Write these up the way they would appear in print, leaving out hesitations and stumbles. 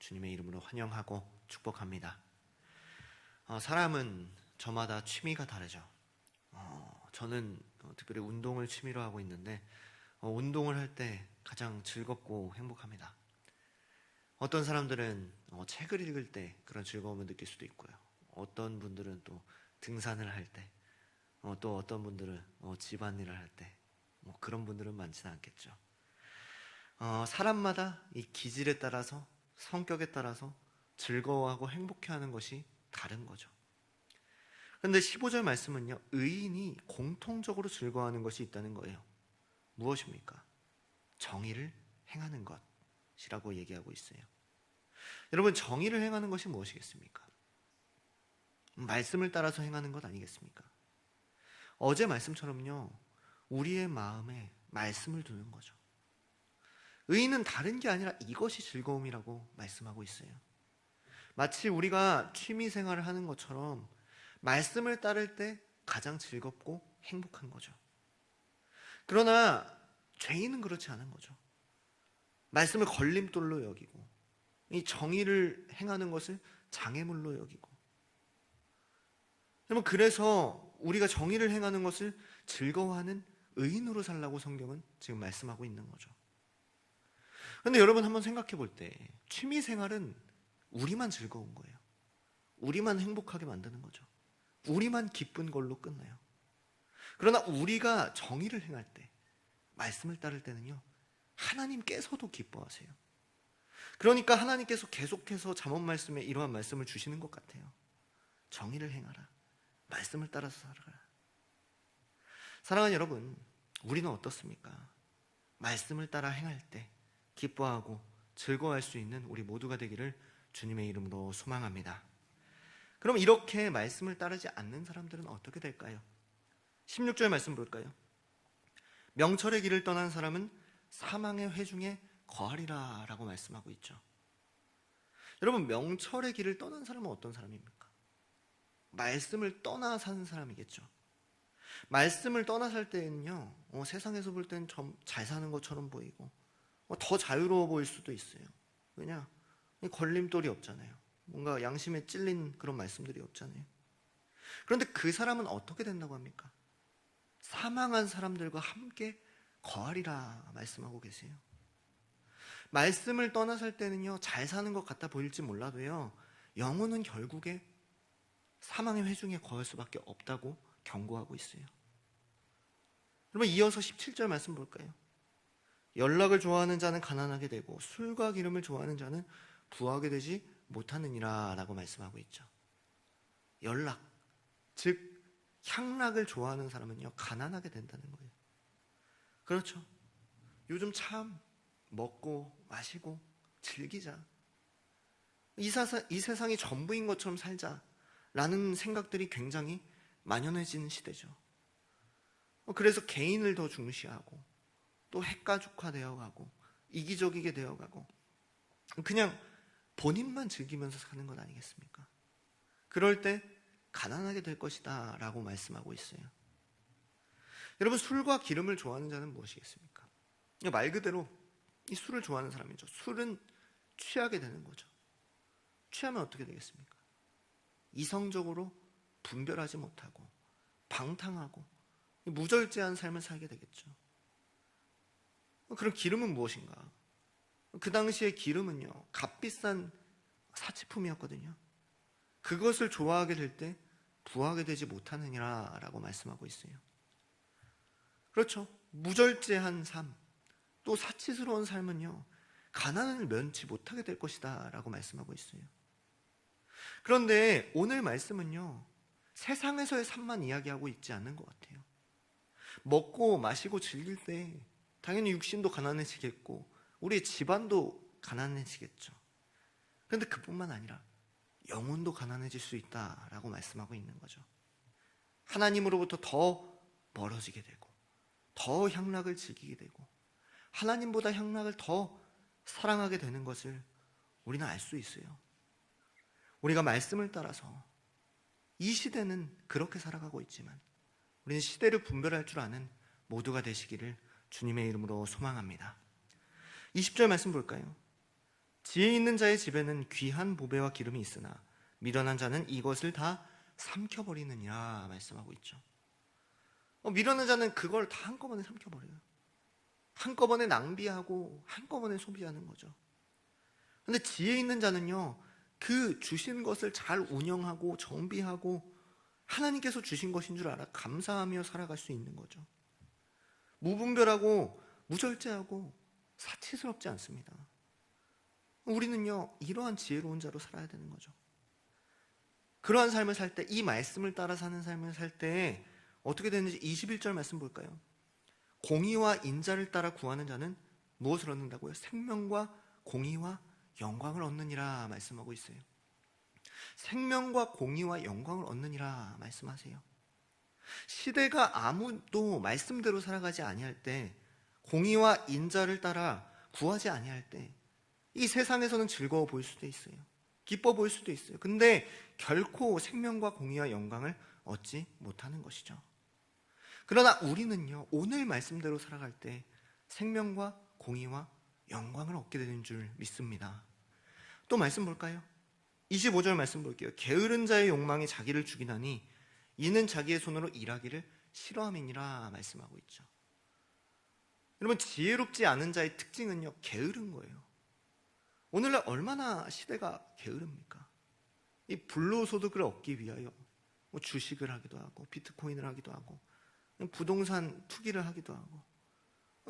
주님의 이름으로 환영하고 축복합니다. 사람은 저마다 취미가 다르죠. 저는 특별히 운동을 취미로 하고 있는데 운동을 할 때 가장 즐겁고 행복합니다. 어떤 사람들은 책을 읽을 때 그런 즐거움을 느낄 수도 있고요. 어떤 분들은 또 등산을 할 때, 또 어떤 분들은 집안일을 할 때, 그런 분들은 많지는 않겠죠. 사람마다 이 기질에 따라서, 성격에 따라서 즐거워하고 행복해하는 것이 다른 거죠. 그런데 15절 말씀은요, 의인이 공통적으로 즐거워하는 것이 있다는 거예요. 무엇입니까? 정의를 행하는 것이라고 얘기하고 있어요. 여러분, 정의를 행하는 것이 무엇이겠습니까? 말씀을 따라서 행하는 것 아니겠습니까? 어제 말씀처럼요, 우리의 마음에 말씀을 두는 거죠. 의인은 다른 게 아니라 이것이 즐거움이라고 말씀하고 있어요. 마치 우리가 취미 생활을 하는 것처럼 말씀을 따를 때 가장 즐겁고 행복한 거죠. 그러나 죄인은 그렇지 않은 거죠. 말씀을 걸림돌로 여기고 이 정의를 행하는 것을 장애물로 여기고, 여러분, 그래서 우리가 정의를 행하는 것을 즐거워하는 의인으로 살라고 성경은 지금 말씀하고 있는 거죠. 그런데 여러분, 한번 생각해 볼 때 취미 생활은 우리만 즐거운 거예요. 우리만 행복하게 만드는 거죠. 우리만 기쁜 걸로 끝나요. 그러나 우리가 정의를 행할 때, 말씀을 따를 때는요, 하나님께서도 기뻐하세요. 그러니까 하나님께서 계속해서 잠언 말씀에 이러한 말씀을 주시는 것 같아요. 정의를 행하라. 말씀을 따라서 살아라. 사랑하는 여러분, 우리는 어떻습니까? 말씀을 따라 행할 때 기뻐하고 즐거워할 수 있는 우리 모두가 되기를 주님의 이름으로 소망합니다. 그럼 이렇게 말씀을 따르지 않는 사람들은 어떻게 될까요? 16절 말씀 볼까요? 명철의 길을 떠난 사람은 사망의 회중에 거하리라 라고 말씀하고 있죠. 여러분, 명철의 길을 떠난 사람은 어떤 사람입니까? 말씀을 떠나 사는 사람이겠죠. 말씀을 떠나 살 때는요, 세상에서 볼 때는 좀 잘 사는 것처럼 보이고 더 자유로워 보일 수도 있어요. 왜냐? 걸림돌이 없잖아요. 뭔가 양심에 찔린 그런 말씀들이 없잖아요. 그런데 그 사람은 어떻게 된다고 합니까? 사망한 사람들과 함께 거하리라 말씀하고 계세요. 말씀을 떠나 살 때는요, 잘 사는 것 같아 보일지 몰라도요, 영혼은 결국에 사망의 회중에 거할 수밖에 없다고 경고하고 있어요. 여러분, 이어서 17절 말씀 볼까요? 연락을 좋아하는 자는 가난하게 되고 술과 기름을 좋아하는 자는 부하게 되지 못하느니라 라고 말씀하고 있죠. 연락, 즉 향락을 좋아하는 사람은요, 가난하게 된다는 거예요. 그렇죠. 요즘 참 먹고 마시고 즐기자, 이 세상이 전부인 것처럼 살자라는 생각들이 굉장히 만연해지는 시대죠. 그래서 개인을 더 중시하고 또 핵가족화되어 가고 이기적이게 되어가고 그냥 본인만 즐기면서 사는 것 아니겠습니까? 그럴 때 가난하게 될 것이다 라고 말씀하고 있어요. 여러분, 술과 기름을 좋아하는 자는 무엇이겠습니까? 말 그대로 이 술을 좋아하는 사람이죠. 술은 취하게 되는 거죠. 취하면 어떻게 되겠습니까? 이성적으로 분별하지 못하고 방탕하고 무절제한 삶을 살게 되겠죠. 그럼 기름은 무엇인가? 그 당시에 기름은요, 값비싼 사치품이었거든요. 그것을 좋아하게 될 때 부하게 되지 못하느니라 라고 말씀하고 있어요. 그렇죠. 무절제한 삶, 또 사치스러운 삶은요, 가난을 면치 못하게 될 것이다 라고 말씀하고 있어요. 그런데 오늘 말씀은요, 세상에서의 삶만 이야기하고 있지 않는 것 같아요. 먹고 마시고 즐길 때 당연히 육신도 가난해지겠고 우리의 집안도 가난해지겠죠. 그런데 그뿐만 아니라 영혼도 가난해질 수 있다라고 말씀하고 있는 거죠. 하나님으로부터 더 멀어지게 되고 더 향락을 즐기게 되고 하나님보다 향락을 더 사랑하게 되는 것을 우리는 알 수 있어요. 우리가 말씀을 따라서 이 시대는 그렇게 살아가고 있지만 우리는 시대를 분별할 줄 아는 모두가 되시기를 주님의 이름으로 소망합니다. 20절 말씀 볼까요? 지혜 있는 자의 집에는 귀한 보배와 기름이 있으나 미련한 자는 이것을 다 삼켜버리느니라 말씀하고 있죠. 미련한 자는 그걸 다 한꺼번에 삼켜버려요. 한꺼번에 낭비하고 한꺼번에 소비하는 거죠. 근데 지혜 있는 자는요, 그 주신 것을 잘 운영하고 정비하고 하나님께서 주신 것인 줄 알아 감사하며 살아갈 수 있는 거죠. 무분별하고 무절제하고 사치스럽지 않습니다. 우리는요, 이러한 지혜로운 자로 살아야 되는 거죠. 그러한 삶을 살 때, 이 말씀을 따라 사는 삶을 살 때 어떻게 되는지 21절 말씀 볼까요? 공의와 인자를 따라 구하는 자는 무엇을 얻는다고요? 생명과 공의와 영광을 얻느니라 말씀하고 있어요. 생명과 공의와 영광을 얻느니라 말씀하세요. 시대가 아무도 말씀대로 살아가지 아니할 때, 공의와 인자를 따라 구하지 아니할 때, 이 세상에서는 즐거워 보일 수도 있어요. 기뻐 보일 수도 있어요. 근데 결코 생명과 공의와 영광을 얻지 못하는 것이죠. 그러나 우리는요, 오늘 말씀대로 살아갈 때 생명과 공의와 영광을 얻게 되는 줄 믿습니다. 또 말씀 볼까요? 25절 말씀 볼게요. 게으른 자의 욕망이 자기를 죽이나니 이는 자기의 손으로 일하기를 싫어함이니라 말씀하고 있죠. 여러분, 지혜롭지 않은 자의 특징은요, 게으른 거예요. 오늘날 얼마나 시대가 게으릅니까? 이 불로소득을 얻기 위하여 주식을 하기도 하고 비트코인을 하기도 하고 부동산 투기를 하기도 하고,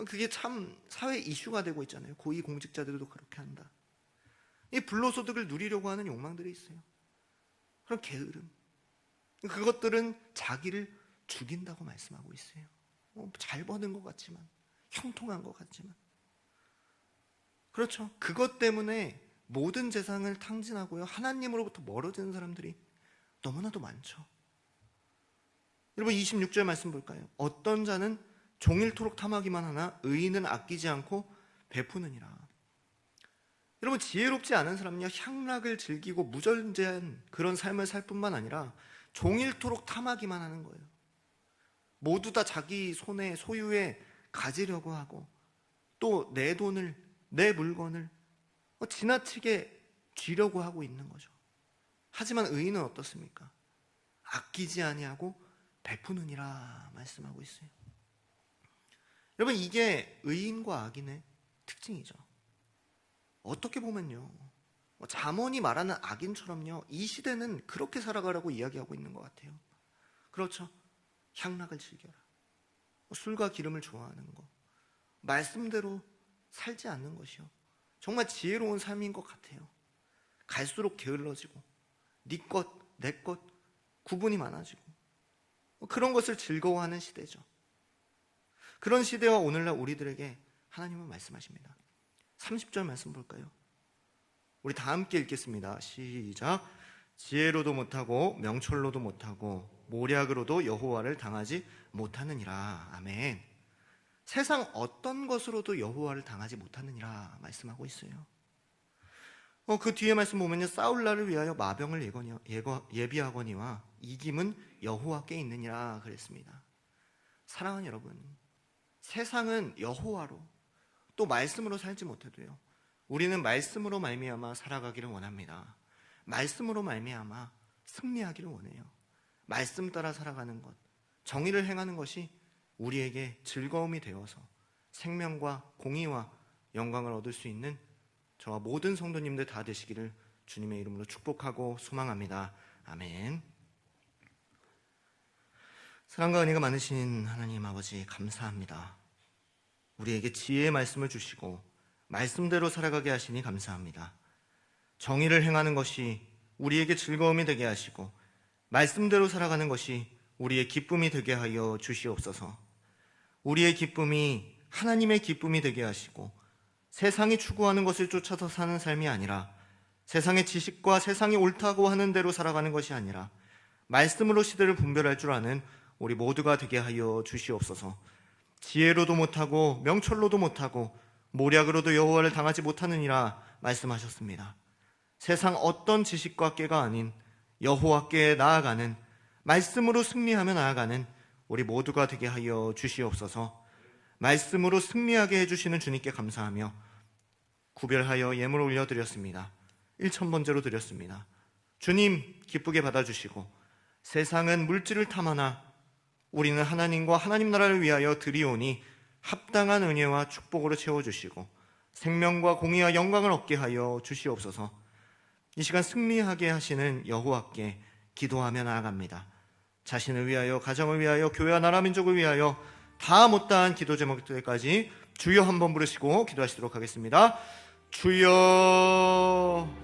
그게 참 사회 이슈가 되고 있잖아요. 고위공직자들도 그렇게 한다. 이 불로소득을 누리려고 하는 욕망들이 있어요. 그런 게으름, 그것들은 자기를 죽인다고 말씀하고 있어요. 잘 버는 것 같지만, 형통한 것 같지만, 그렇죠. 그것 때문에 모든 재산을 탕진하고요, 하나님으로부터 멀어지는 사람들이 너무나도 많죠. 여러분, 26절 말씀 볼까요? 어떤 자는 종일토록 탐하기만 하나 의인은 아끼지 않고 베푸느니라. 여러분, 지혜롭지 않은 사람은요, 향락을 즐기고 무절제한 그런 삶을 살 뿐만 아니라 종일토록 탐하기만 하는 거예요. 모두 다 자기 손에 소유에 가지려고 하고, 또 내 돈을, 내 물건을 지나치게 쥐려고 하고 있는 거죠. 하지만 의인은 어떻습니까? 아끼지 아니하고 베푸느니라 말씀하고 있어요. 여러분, 이게 의인과 악인의 특징이죠. 어떻게 보면요, 잠언이 말하는 악인처럼요, 이 시대는 그렇게 살아가라고 이야기하고 있는 것 같아요. 그렇죠. 향락을 즐겨라, 술과 기름을 좋아하는 거, 말씀대로 살지 않는 것이요, 정말 지혜로운 삶인 것 같아요. 갈수록 게을러지고 네 것, 내 것 구분이 많아지고 그런 것을 즐거워하는 시대죠. 그런 시대와 오늘날 우리들에게 하나님은 말씀하십니다. 30절 말씀 볼까요? 우리 다 함께 읽겠습니다. 시작. 지혜로도 못하고 명철로도 못하고 모략으로도 여호와를 당하지 못하느니라. 아멘. 세상 어떤 것으로도 여호와를 당하지 못하느니라 말씀하고 있어요. 그 뒤에 말씀 보면요, 싸울 날을 위하여 마병을 예비하거니와 이김은 여호와께 있느니라 그랬습니다. 사랑하는 여러분, 세상은 여호와로 또 말씀으로 살지 못해도요, 우리는 말씀으로 말미암아 살아가기를 원합니다. 말씀으로 말미암아 승리하기를 원해요. 말씀 따라 살아가는 것, 정의를 행하는 것이 우리에게 즐거움이 되어서 생명과 공의와 영광을 얻을 수 있는 저와 모든 성도님들 다 되시기를 주님의 이름으로 축복하고 소망합니다. 아멘. 사랑과 은혜가 많으신 하나님 아버지, 감사합니다. 우리에게 지혜의 말씀을 주시고 말씀대로 살아가게 하시니 감사합니다. 정의를 행하는 것이 우리에게 즐거움이 되게 하시고 말씀대로 살아가는 것이 우리의 기쁨이 되게 하여 주시옵소서. 우리의 기쁨이 하나님의 기쁨이 되게 하시고 세상이 추구하는 것을 쫓아서 사는 삶이 아니라, 세상의 지식과 세상이 옳다고 하는 대로 살아가는 것이 아니라 말씀으로 시대를 분별할 줄 아는 우리 모두가 되게 하여 주시옵소서. 지혜로도 못하고 명철로도 못하고 모략으로도 여호와를 당하지 못하느니라 말씀하셨습니다. 세상 어떤 지식과 꾀가 아닌 여호와께 나아가는, 말씀으로 승리하며 나아가는 우리 모두가 되게 하여 주시옵소서. 말씀으로 승리하게 해주시는 주님께 감사하며 구별하여 예물을 올려드렸습니다. 1,000번제로 드렸습니다. 주님 기쁘게 받아주시고 세상은 물질을 탐하나 우리는 하나님과 하나님 나라를 위하여 드리오니 합당한 은혜와 축복으로 채워주시고 생명과 공의와 영광을 얻게 하여 주시옵소서. 이 시간 승리하게 하시는 여호와께 기도하며 나아갑니다. 자신을 위하여, 가정을 위하여, 교회와 나라 민족을 위하여 다 못다한 기도 제목들까지 주여 한번 부르시고 기도하시도록 하겠습니다. 주여.